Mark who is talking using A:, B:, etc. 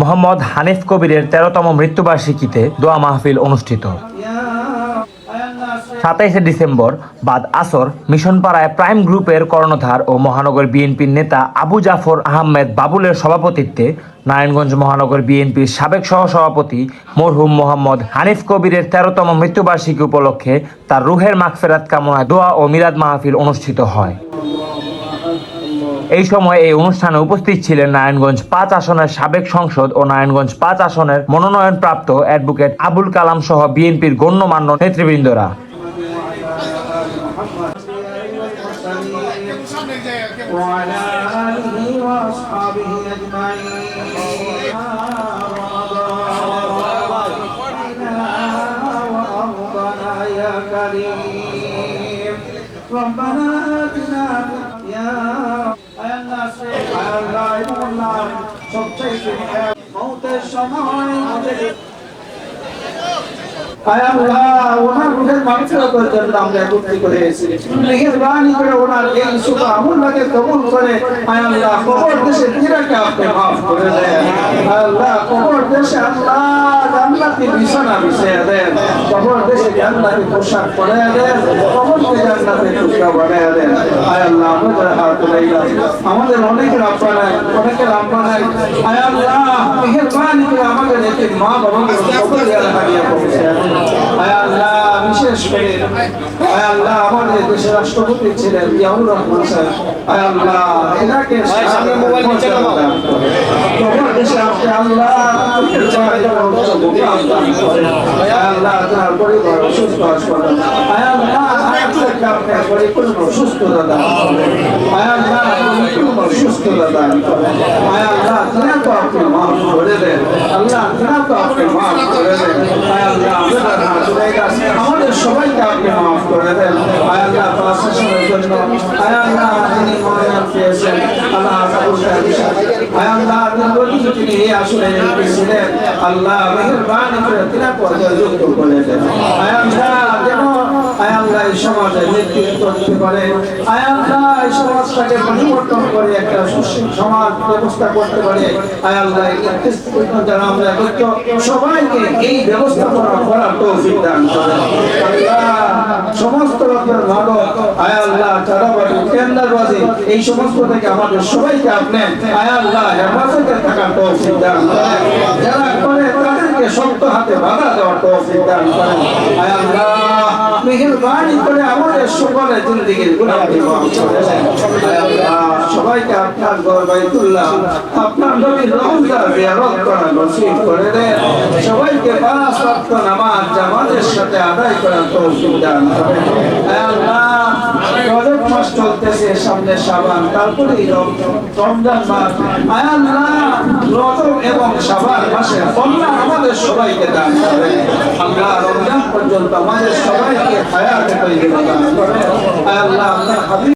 A: মোহাম্মদ হানিফ কবিরের 13তম মৃত্যুবার্ষিকীতে দোয়া মাহফিল অনুষ্ঠিত। 27 ডিসেম্বর বাদ আসর মিশনপাড়ায় প্রাইম গ্রুপের কর্ণধার ও মহানগর বিএনপির নেতা আবু জাফর আহমেদ বাবুলের সভাপতিত্বে নারায়ণগঞ্জ মহানগর বিএনপির সাবেক সহসভাপতি মরহুম মোহাম্মদ হানিফ কবিরের 13তম মৃত্যুবার্ষিকী উপলক্ষে তার রুহের মাগফিরাত কামনায় দোয়া ও মিলাদ মাহফিল অনুষ্ঠিত হয়। এই সময় এই অনুষ্ঠানে উপস্থিত ছিলেন নারায়ণগঞ্জ 5 আসনের সাবেক সংসদ ও নারায়ণগঞ্জ 5 আসনের মনোনয়নপ্রাপ্ত অ্যাডভোকেট আবুল কালাম সহ বিএনপির গণ্যমান্য নেতৃবৃন্দরা।
B: মৌতের সময় ওনার রুহের মাগফিরাতের জন্য আমরা একত্রিত হয়েছি। মেহেরবানি করে ওনার এই শুভ আমলকে কবুল করে আল্লাহ কবর দেশে ফিরাকে আপনি মাফ করে দেন। আল্লাহ কবর দেশে আল্লাহ জান্নাতি বিছানা বিছিয়ে দেন, কবর দেশে জান্নাতি পোশাক পরিয়ে দেন, কবরকে জান্নাতের টুকরা বানিয়ে দেন। আল্লাহ আমাদের হাত লইলা আমাদের অনেকের আপা নাই, অনেকের আপা নাই। আল্লাহ মেহেরবানি করে আমাদের এতিম মা বাবাকে কবরিয়া হারিয়ে পৌঁছে দেন। আল্লাহ বিশেষ করে আল্লাহ আমাদের দেশের রাষ্ট্রপতি ছিলেন জিয়াউর রহমান সাহেব, আল্লাহ এনাকে সামনে মোবাইল নিচে নামাও, তোমার দেশে আপনি আল্লাহ আল্লাহ তার পরিবার সুস্থ হাসপাতাল আল্লাহ আপনি পরিপূর্ণ সুস্থতা দান করেন, আল্লাহ পরিপূর্ণ সুস্থতা দান করেন, আল্লাহ তিনাকে আপনি মাফ করে দেন, আল্লাহ তিনাকে আপনি মাফ করে দেন, আল্লাহ আমাদের সবাইকে আপনি মাফ করে দেন। আল্লাহ প্রশাসনের জন্য আল্লাহ যিনি মনোনয়ন পেয়েছেন আল্লাহ আল্লাহ তিনি এই আসনে ছিলেন, আল্লাহ মেহেরবানি করে তিনাকে যুক্ত করে দেন। আল্লাহ যেন আল্লাহ এই সমাজে নেতৃত্ব দিতে পারে, আল্লাহ এই সমাজটাকে পরিবর্তন করে একটা সুশীল সমাজ ব্যবস্থা করতে পারে। আল্লাহ যারা আমরা সবাইকে এই ব্যবস্থাপনা করার তৌফিক দান করেন। আল্লাহ সমস্ত রকমের ভালো আল্লাহ চাঁদাবাজি টেন্ডারবাজি এই সমস্ত থেকে আমাদের সবাইকে আপনি আল্লাহ হেফাজতে থাকার তৌফিক দান করেন, যারা করে তাদেরকে শক্ত হাতে বাধা দেওয়ার তৌফিক দান করেন। আল্লাহ মেহেরবানি করে আমাদের সকলের জিন্দেগির গুনাহকে মাফ করে দেন। আল্লাহ সবাইকে আপনার ঘর বাইতুল্লাহ আপনার নবীর রওজা জিয়ারত করার নসিব করে দেন, সবাইকে 5 ওয়াক্ত নামাজ জামাতের সাথে আদায় করার তৌফিক দান করেন। আল্লাহ রজব মাস চলতেছে, সামনে শাবান, তারপরে রমজান মাস, আল্লাহ রজব এবং শাবান মাসে কল্যাণ আমাদের সবাইকে দান করেন। আল্লাহ রমজান পর্যন্ত আমাদের সবাইকে হায়াতে তৈরি দান করেন। আল্লাহ আপনার হাবিব